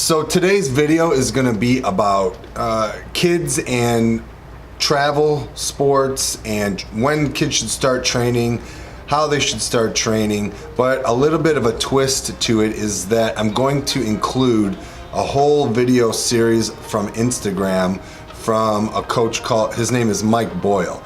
So today's video is going to be about kids and travel, sports, and when kids should start training, how they should start training. But a little bit of a twist to it is that I'm going to include a whole video series from Instagram from a coach called, his name is Mike Boyle.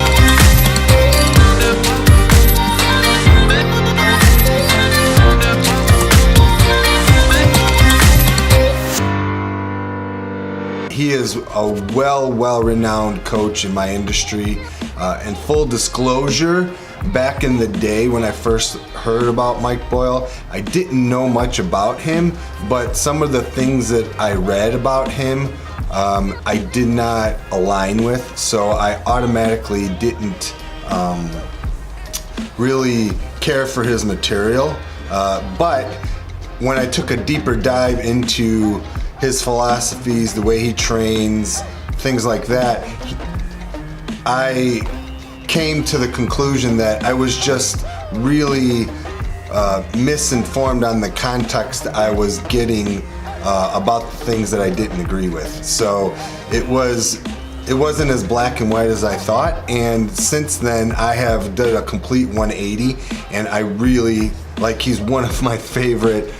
He is a well-renowned coach in my industry. And full disclosure, back in the day when I first heard about Mike Boyle, I didn't know much about him, but some of the things that I read about him, I did not align with, so I automatically didn't really care for his material. But when I took a deeper dive into his philosophies, the way he trains, things like that, I came to the conclusion that I was just really misinformed on the context I was getting about the things that I didn't agree with. So it wasn't as black and white as I thought, and since then I have done a complete 180, and I really, like, he's one of my favorite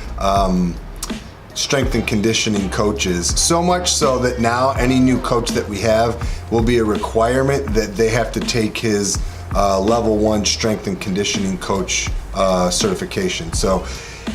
strength and conditioning coaches, so much so that now any new coach that we have will be a requirement that they have to take his level 1 strength and conditioning coach certification. So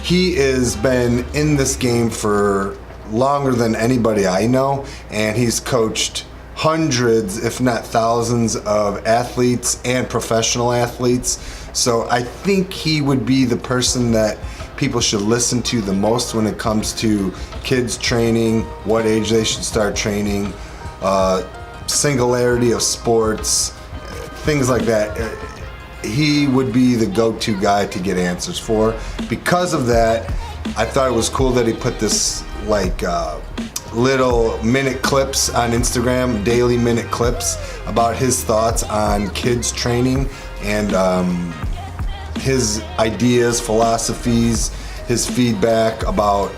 he has been in this game for longer than anybody I know, and he's coached hundreds, if not thousands, of athletes and professional athletes. So I think he would be the person that people should listen to the most when it comes to kids training, what age they should start training, singularity of sports, things like that. He would be the go-to guy to get answers for. Because of that, I thought it was cool that he put this little minute clips on Instagram, daily minute clips about his thoughts on kids training and his ideas, philosophies, his feedback about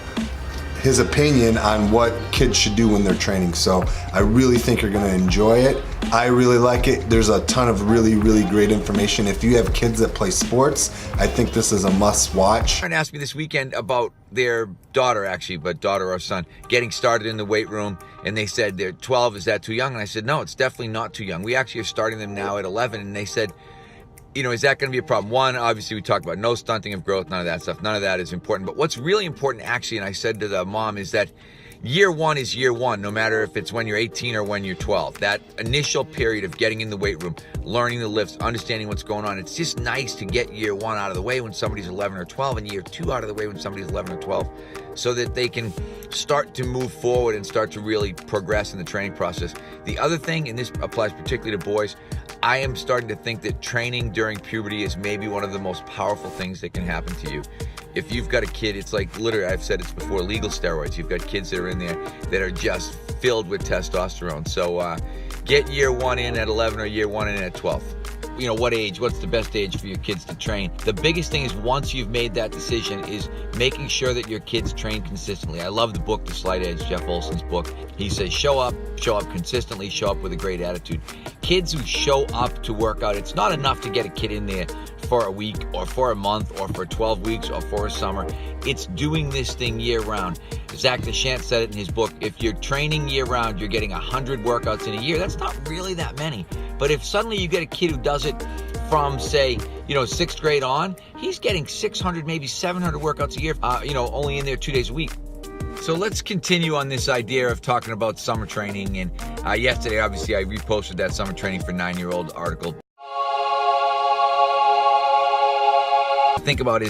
his opinion on what kids should do when they're training. So I really think you're gonna enjoy it. I really like it. There's a ton of really great information. If you have kids that play sports, I think this is a must watch. Someone asked me this weekend about their daughter, actually, but daughter or son, getting started in the weight room, and they said they're 12, is that too young? And I said, no, it's definitely not too young. We actually are starting them now at 11, and they said, you know, is that going to be a problem? One, obviously we talked about no stunting of growth, none of that stuff. None of that is important. But what's really important, actually, and I said to the mom, is that year one is year one, no matter if it's when you're 18 or when you're 12. That initial period of getting in the weight room, learning the lifts, understanding what's going on. It's just nice to get year one out of the way when somebody's 11 or 12, and year two out of the way when somebody's 11 or 12, so that they can start to move forward and start to really progress in the training process. The other thing, and this applies particularly to boys, I am starting to think that training during puberty is maybe one of the most powerful things that can happen to you. If you've got a kid, it's like, literally, I've said this before, legal steroids. You've got kids that are in there that are just filled with testosterone. So get year one in at 11 or year one in at 12. You know, what age, what's the best age for your kids to train? The biggest thing is, once you've made that decision, is making sure that your kids train consistently. I love the book, The Slight Edge, Jeff Olson's book. He says, show up consistently, show up with a great attitude. Kids who show up to work out, it's not enough to get a kid in there for a week or for a month or for 12 weeks or for a summer. It's doing this thing year round. Zach DeShant said it in his book, if you're training year round, you're getting 100 workouts in a year. That's not really that many. But if suddenly you get a kid who does it from, say, 6th grade on, he's getting 600, maybe 700 workouts a year, only in there 2 days a week. So let's continue on this idea of talking about summer training. And yesterday, obviously, I reposted that summer training for 9-year-old article. Think about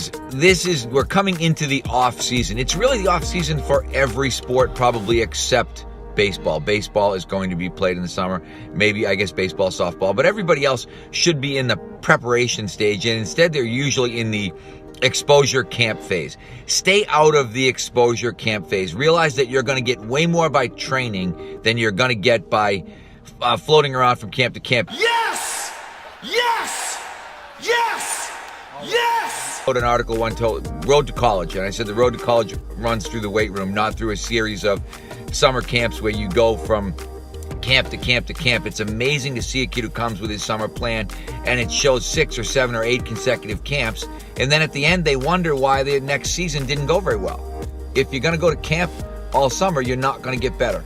we're coming into the off season. It's really the off season for every sport, probably except baseball. Baseball is going to be played in the summer. Maybe, I guess, baseball, softball, but everybody else should be in the preparation stage, and instead they're usually in the exposure camp phase. Stay out of the exposure camp phase. Realize that you're going to get way more by training than you're going to get by floating around from camp to camp. Yes! Yes! Yes! Yes! wrote an article one told Road to College, and I said the road to college runs through the weight room, not through a series of summer camps where you go from camp to camp to camp. It's amazing to see a kid who comes with his summer plan and it shows 6 or 7 or 8 consecutive camps, and then at the end they wonder why the next season didn't go very well. If you're going to go to camp all summer, you're not going to get better.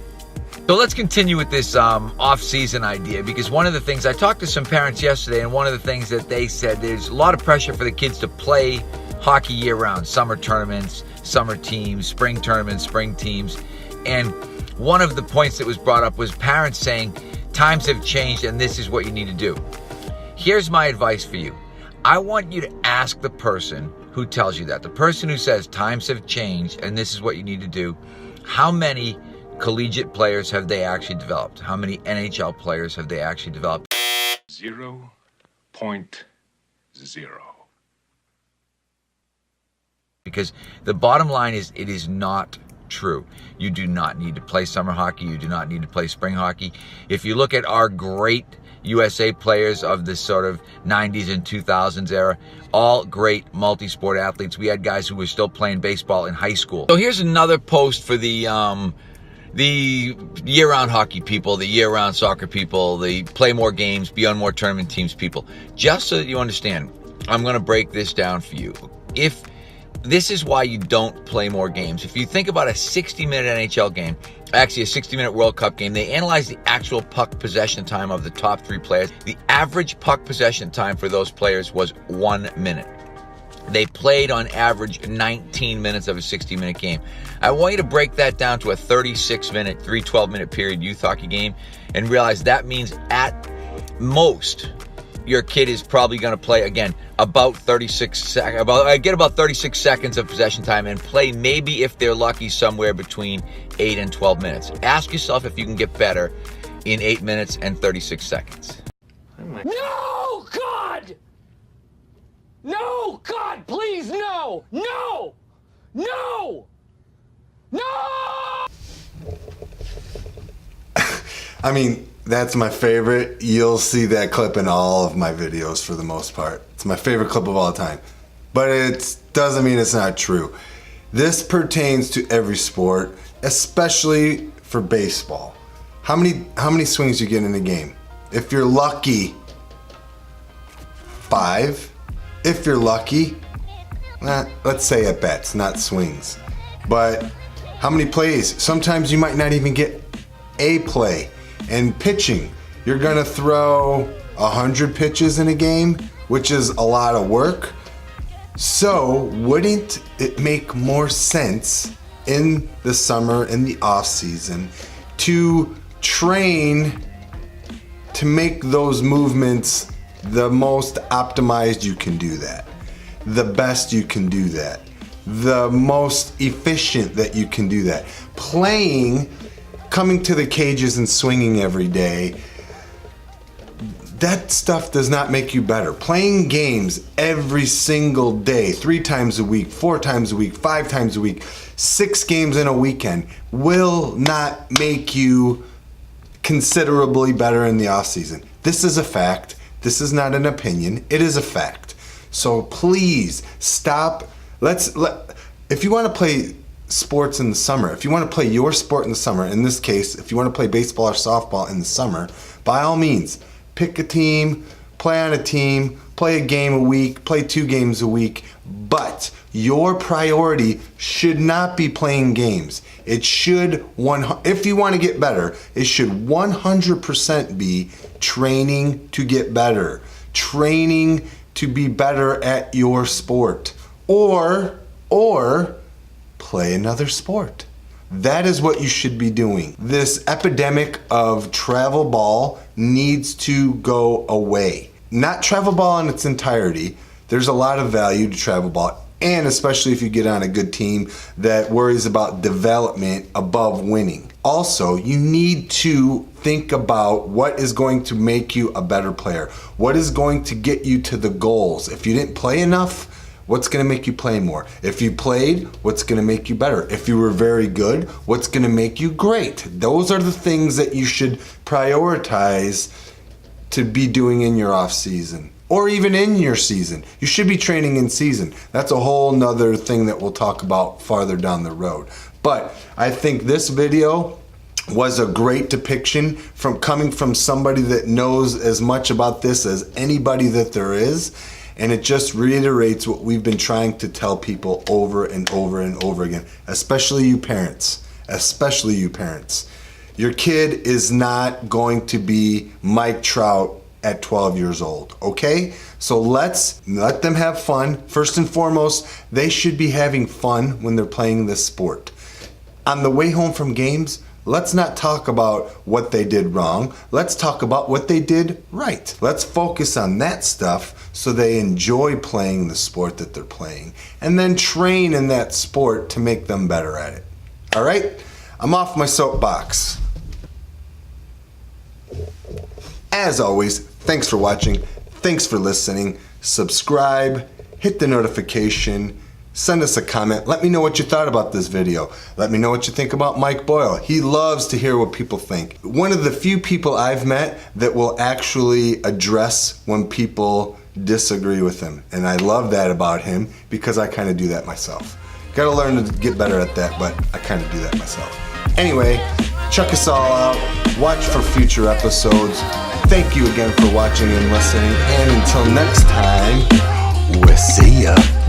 So let's continue with this off-season idea, because one of the things, I talked to some parents yesterday, and one of the things that they said, there's a lot of pressure for the kids to play hockey year-round, summer tournaments, summer teams, spring tournaments, spring teams. And one of the points that was brought up was parents saying, times have changed and this is what you need to do. Here's my advice for you. I want you to ask the person who tells you that, the person who says times have changed and this is what you need to do, how many collegiate players have they actually developed? How many NHL players have they actually developed? 0.0. Because the bottom line is, it is not true. You do not need to play summer hockey. You do not need to play spring hockey. If you look at our great USA players of this sort of 90s and 2000s era, all great multi-sport athletes. We had guys who were still playing baseball in high school. So here's another post for the year-round hockey people, the year-round soccer people, the play more games, be on more tournament teams people. Just so that you understand, I'm going to break this down for you. If this is why you don't play more games. If you think about a 60-minute NHL game, actually a 60-minute World Cup game, they analyze the actual puck possession time of the top 3 players. The average puck possession time for those players was 1 minute. They played on average 19 minutes of a 60-minute game. I want you to break that down to a 36-minute, 12-minute period youth hockey game and realize that means at most your kid is probably going to play, again, about 36 seconds, about 36 seconds of possession time and play maybe, if they're lucky, somewhere between 8 and 12 minutes. Ask yourself if you can get better in 8 minutes and 36 seconds. No, God! No, God, please, no! No! No! No! I mean, that's my favorite. You'll see that clip in all of my videos for the most part. It's my favorite clip of all time. But it doesn't mean it's not true. This pertains to every sport, especially for baseball. How many swings you get in a game? If you're lucky, 5. If you're lucky, let's say at bats, not swings. But how many plays? Sometimes you might not even get a play. And pitching, you're gonna throw 100 pitches in a game, which is a lot of work. So wouldn't it make more sense in the summer, in the off season, to train to make those movements the most optimized you can do that, the best you can do that, the most efficient that you can do that? Coming to the cages and swinging every day, that stuff does not make you better. Playing games every single day, 3 times a week, 4 times a week, 5 times a week, 6 games in a weekend will not make you considerably better in the off season. This is a fact. This is not an opinion. It is a fact. So please stop. If you want to play sports in the summer, if you want to play your sport in the summer, in this case, if you want to play baseball or softball in the summer, by all means, pick a team, play on a team, play a game a week, play 2 games a week, but your priority should not be playing games. It should, if you want to get better, it should 100% be training to get better, training to be better at your sport, or play another sport. That is what you should be doing. This epidemic of travel ball needs to go away. Not travel ball in its entirety. There's a lot of value to travel ball, and especially if you get on a good team that worries about development above winning. Also, you need to think about what is going to make you a better player. What is going to get you to the goals? If you didn't play enough, what's going to make you play more? If you played, what's going to make you better? If you were very good, what's going to make you great? Those are the things that you should prioritize to be doing in your off season. or even in your season. You should be training in season. That's a whole nother thing that we'll talk about farther down the road. But I think this video was a great depiction from coming from somebody that knows as much about this as anybody that there is. And it just reiterates what we've been trying to tell people over and over and over again, especially you parents, Your kid is not going to be Mike Trout at 12 years old, okay? So let's let them have fun. First and foremost, they should be having fun when they're playing this sport. On the way home from games, let's not talk about what they did wrong. Let's talk about what they did right. Let's focus on that stuff so they enjoy playing the sport that they're playing, and then train in that sport to make them better at it. All right? I'm off my soapbox. As always, thanks for watching. Thanks for listening. Subscribe, hit the notification, send us a comment. Let me know what you thought about this video. Let me know what you think about Mike Boyle. He loves to hear what people think. One of the few people I've met that will actually address when people disagree with him. And I love that about him because I kind of do that myself. Gotta learn to get better at that, but I kind of do that myself. Anyway, check us all out. Watch for future episodes. Thank you again for watching and listening. And until next time, we'll see ya.